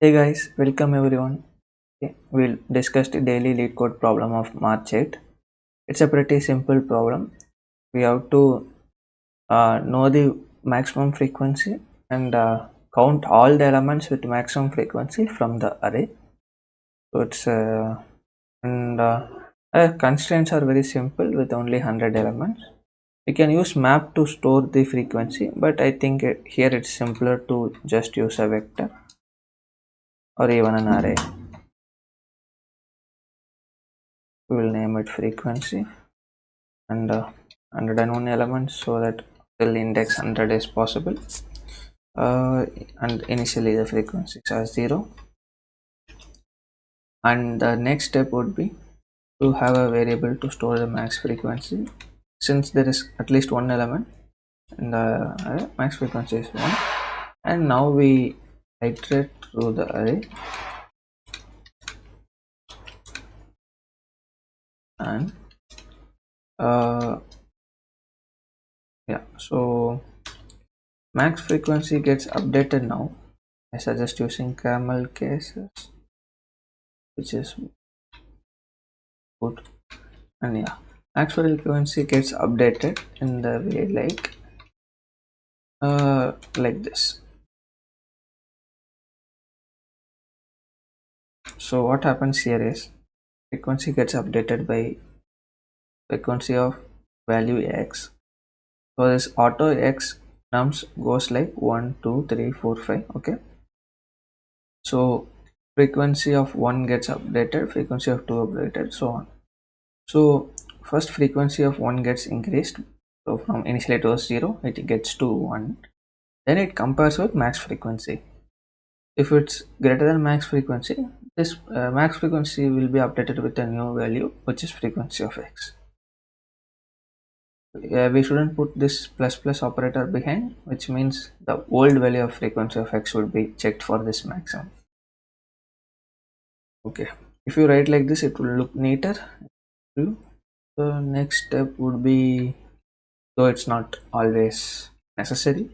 Hey guys, welcome everyone. Okay, we'll discuss the daily Leetcode problem of March 8. It's a pretty simple problem. We have to know the maximum frequency and count all the elements with maximum frequency from the array. So it's and constraints are very simple with only 100 elements. We can use map to store the frequency, but I think here it's simpler to just use a vector or even an array. We will name it frequency and 101 elements so that till index 100 is possible, and initially the frequencies are 0, and the next step would be to have a variable to store the max frequency. Since there is at least one element in the array, max frequency is 1, and now we iterate through the array and uh, yeah, so max frequency gets updated now. I suggest using camel cases, which is good. And yeah, max frequency gets updated in the way like this. So what happens here is frequency gets updated by frequency of value x. So this auto x nums goes like 1 2 3 4 5. Okay, so frequency of 1 gets updated, frequency of 2 updated, so on. So first frequency of 1 gets increased, so from initially it was 0, it gets to 1. Then it compares with max frequency. If it's greater than max frequency, this max frequency will be updated with a new value, which is frequency of x. We shouldn't put this plus plus operator behind, which means the old value of frequency of x would be checked for this maximum. Okay, if you write like this, it will look neater. The next step would be, though it's not always necessary.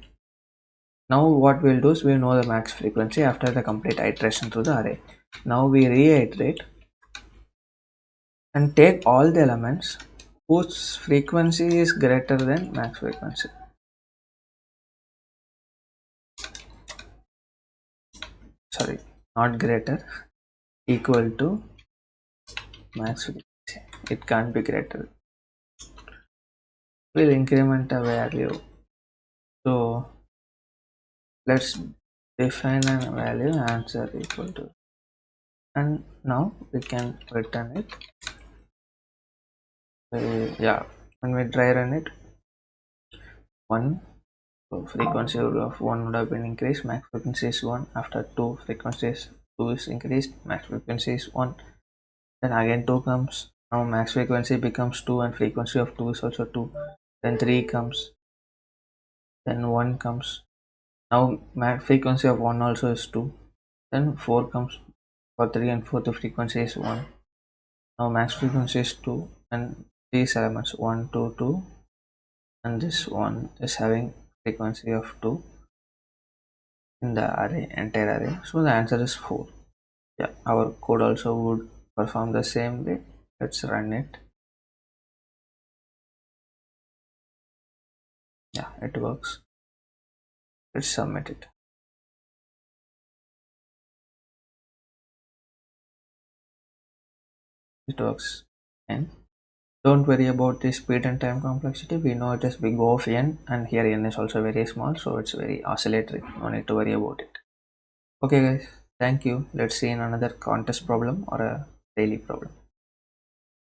Now what we'll do is we'll know the max frequency after the complete iteration through the array. Now we reiterate and take all the elements whose frequency is greater than max frequency. Sorry, not greater, equal to max frequency. It can't be greater. We'll increment a value. So let's define a value answer equal to, and now we can return it. Yeah, when we try run it, 1. So frequency of 1 would have been increased, max frequency is 1. After 2, frequency is 2 is increased, max frequency is 1. Then again 2 comes, now max frequency becomes 2 and frequency of 2 is also 2. Then 3 comes, then 1 comes, now max frequency of 1 also is 2. Then 4 comes, for 3 and 4 the frequency is 1. Now max frequency is 2, and these elements 1 2 2, and this one is having frequency of 2 in the array, entire array. So the answer is 4. Yeah, our code also would perform the same way. Let's run it. Yeah, it works. Let's submit it. It works. And don't worry about the speed and time complexity. We know it is big O of n, and here n is also very small, so it's very oscillatory. No need to worry about it. Okay guys, thank you. Let's see in another contest problem or a daily problem.